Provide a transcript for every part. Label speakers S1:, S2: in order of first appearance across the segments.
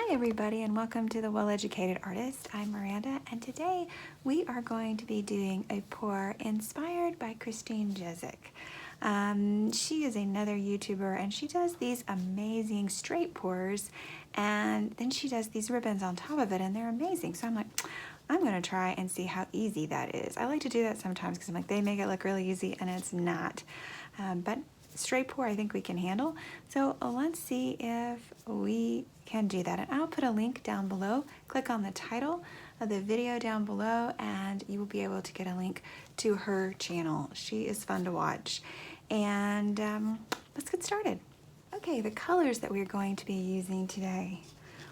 S1: Hi everybody and welcome to The Well-Educated Artist. I'm Miranda and today we are going to be doing a pour inspired by Chris Jeszeck. She is another YouTuber and she does these amazing straight pours and then she does these ribbons on top of it and they're amazing. So I'm like, I'm going to try and see how easy that is. I like to do that sometimes because I'm like, they make it look really easy and it's not. But straight pour I think we can handle. So let's see if we can do that. And I'll put a link down below. Click on the title of the video down below and you will be able to get a link to her channel. She is fun to watch. And let's get started. Okay, the colors that we're going to be using today.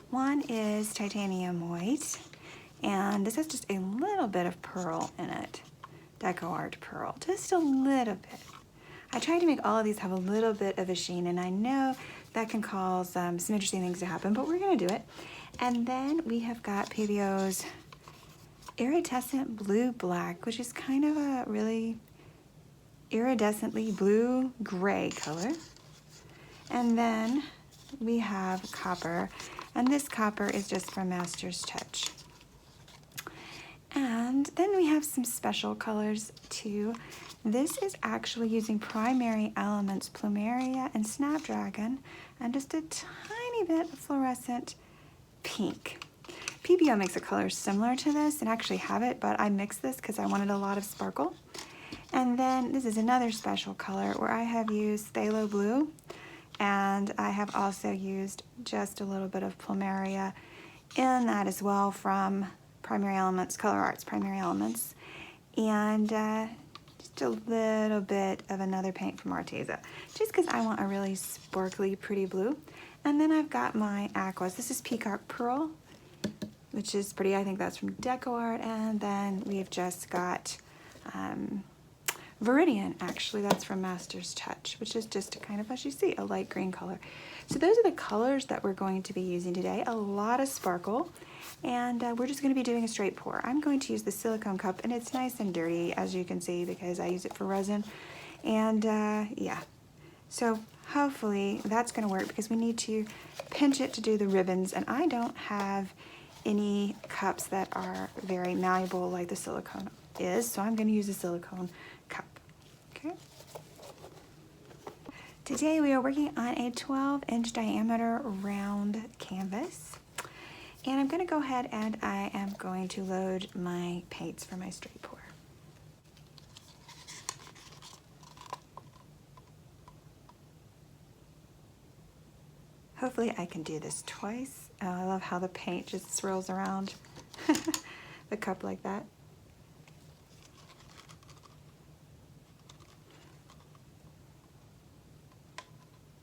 S1: One is titanium white and this has just a little bit of pearl in it. Deco Art pearl, just a little bit. I tried to make all of these have a little bit of a sheen and I know that can cause some interesting things to happen, but we're gonna do it. And then we have got Pebeo's Iridescent Blue Black, which is kind of a really iridescently blue gray color. And then we have copper, and this copper is just from Master's Touch. And then we have some special colors too. This is actually using Primary Elements, Plumeria and Snapdragon, and just a tiny bit of fluorescent pink. Pebeo makes a color similar to this and actually have it, but I mixed this because I wanted a lot of sparkle. And then this is another special color where I have used Phthalo blue, and I have also used just a little bit of Plumeria in that as well from Primary Elements, Color Arts, Primary Elements, and just a little bit of another paint from Arte, just because I want a really sparkly, pretty blue. And then I've got my aquas. This is Peacock Pearl, which is pretty. I think that's from Deco Art. And then we've just got Viridian, actually, that's from Master's Touch, which is just kind of, as you see, a light green color. So those are the colors that we're going to be using today. A lot of sparkle. And we're just going to be doing a straight pour. I'm going to use the silicone cup, and it's nice and dirty, as you can see, because I use it for resin. And yeah, so hopefully that's going to work because we need to pinch it to do the ribbons. And I don't have any cups that are very malleable like the silicone is, so I'm going to use a silicone cup. Okay. Today we are working on a 12-inch diameter round canvas. And I'm going to go ahead and I am going to load my paints for my straight pour. Hopefully I can do this twice. Oh, I love how the paint just swirls around the cup like that.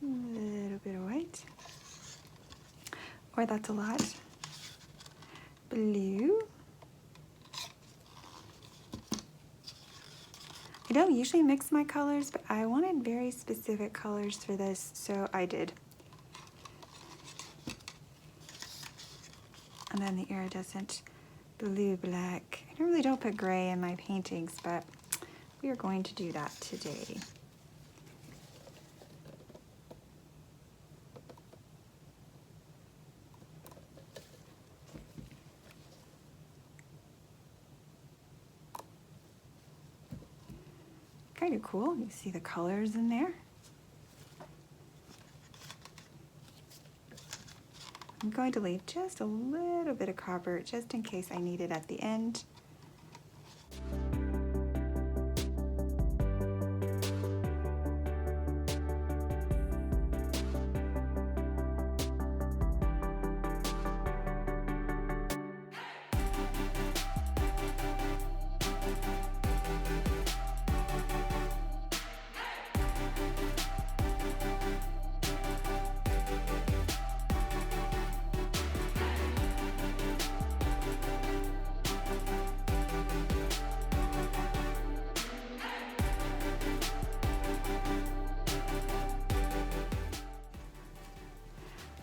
S1: A little bit of white. Or that's a lot. Blue. I don't usually mix my colors, but I wanted very specific colors for this, so I did. And then the iridescent blue black. I really don't put gray in my paintings, but we are going to do that today. Kind of cool. You see the colors in there. I'm going to leave just a little bit of copper just in case I need it at the end.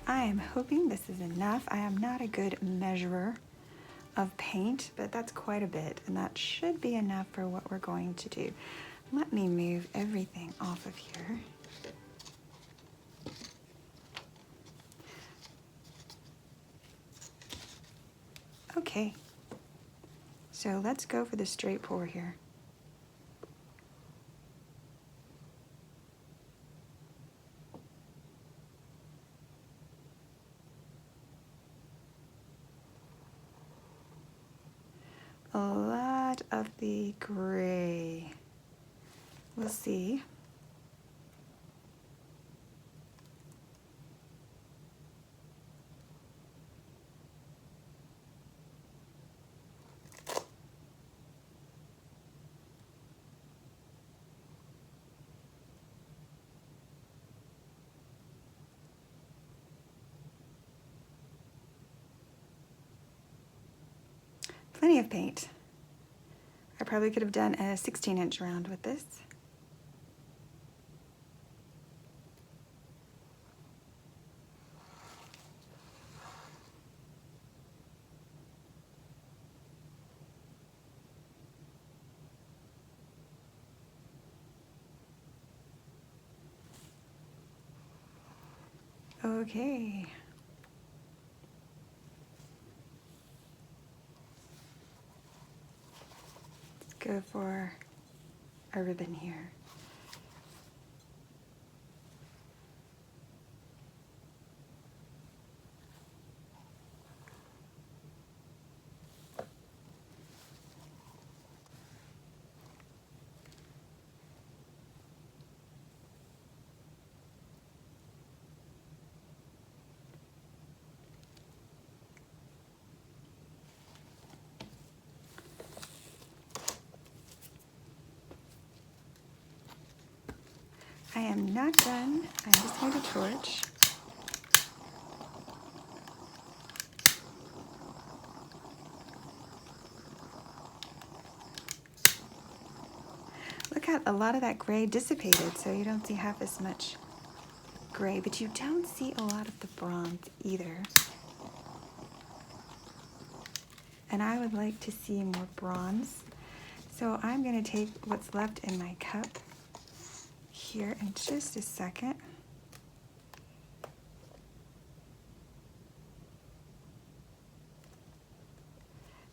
S1: I am hoping this is enough. I am not a good measurer of paint, but that's quite a bit, and that should be enough for what we're going to do. Let me move everything off of here. Okay, so let's go for the straight pour here. A lot of the gray. We'll see. Plenty of paint. I probably could have done a 16-inch round with this. Okay. Let's go for a ribbon here. I am not done. I'm just going to torch. Look how a lot of that gray dissipated, so you don't see half as much gray, but you don't see a lot of the bronze either. And I would like to see more bronze. So I'm going to take what's left in my cup here in just a second.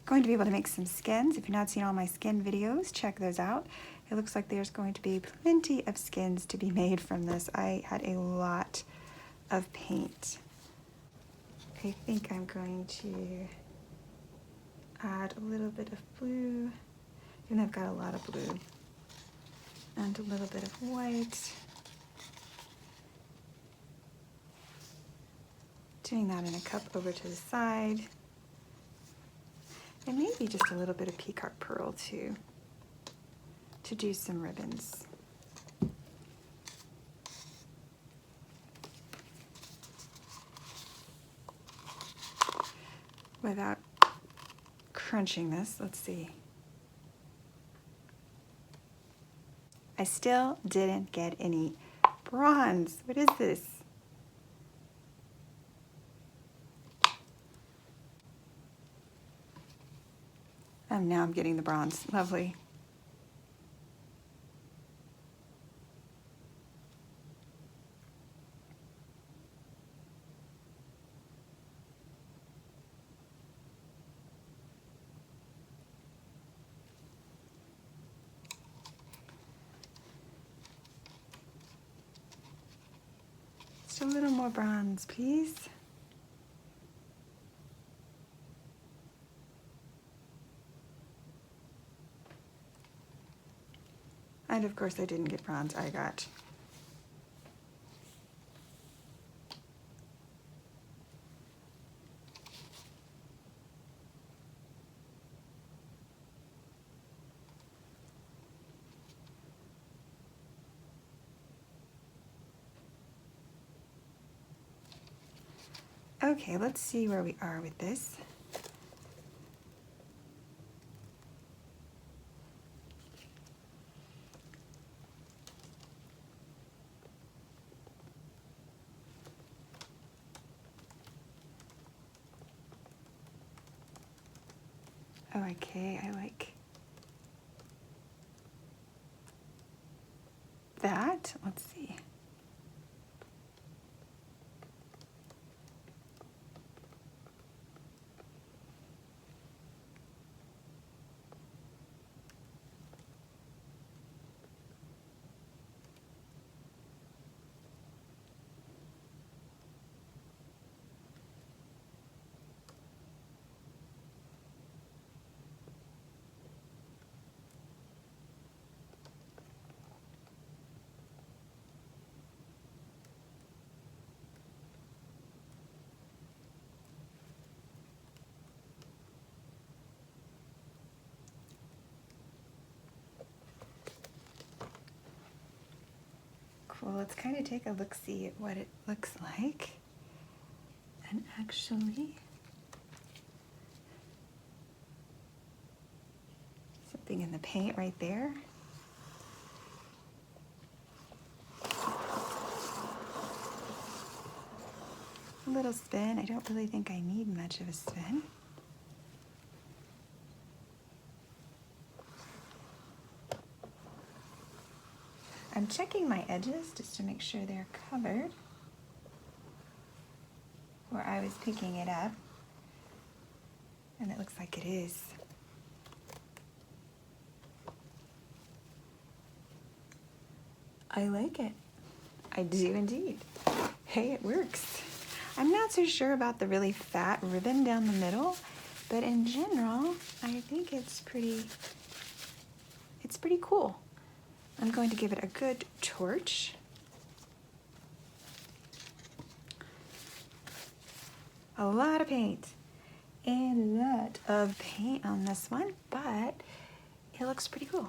S1: Going to be able to make some skins. If you've not seen all my skin videos, check those out. It looks like there's going to be plenty of skins to be made from this. I had a lot of paint. I think I'm going to add a little bit of blue, even though I've got a lot of blue, and a little bit of white. Doing that in a cup over to the side. And maybe just a little bit of peacock pearl too, to do some ribbons. Without crunching this, let's see. I still didn't get any bronze. What is this? Oh, now I'm getting the bronze. Lovely. Just a little more bronze, please. And of course I didn't get bronze, I got okay, let's see where we are with this. Oh, okay, I like that. Let's see. Well, let's kind of take a look-see at what it looks like. And actually, something in the paint right there. A little spin. I don't really think I need much of a spin. I'm checking my edges just to make sure they're covered where I was picking it up, and it looks like it is. I like it. I do indeed. Hey, it works. I'm not so sure about the really fat ribbon down the middle, but in general, I think it's pretty cool. I'm going to give it a good torch. A lot of paint. A lot of paint on this one, but it looks pretty cool.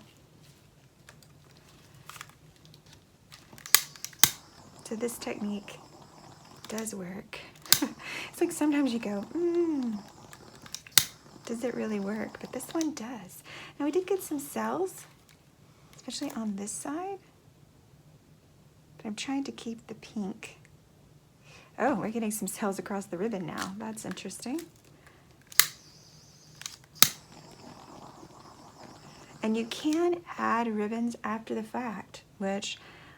S1: So this technique does work. It's like sometimes you go, does it really work? But this one does. Now we did get some cells, especially on this side, but I'm trying to keep the pink. Oh, we're getting some cells across the ribbon now. That's interesting. And you can add ribbons after the fact, which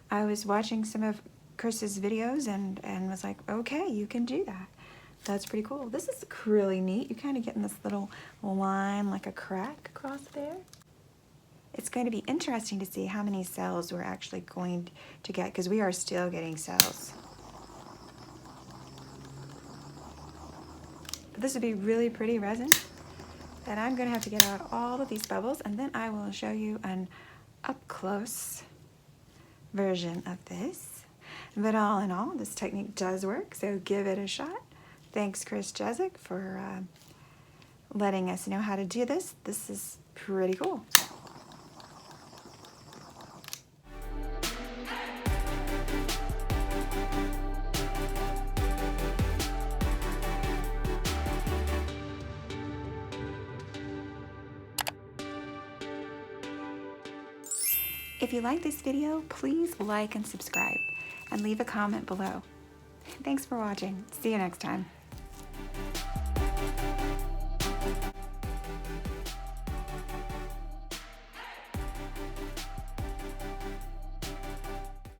S1: I was watching some of Chris's videos and was like, okay, you can do that. That's pretty cool. This is really neat. You're kind of getting this little line, like a crack across there. It's going to be interesting to see how many cells we're actually going to get, because we are still getting cells. But this would be really pretty resin. And I'm going to have to get out all of these bubbles, and then I will show you an up-close version of this. But all in all, this technique does work, so give it a shot. Thanks, Chris Jeszeck, for letting us know how to do this. This is pretty cool. If you like this video, please like and subscribe, and leave a comment below. Thanks for watching. See you next time.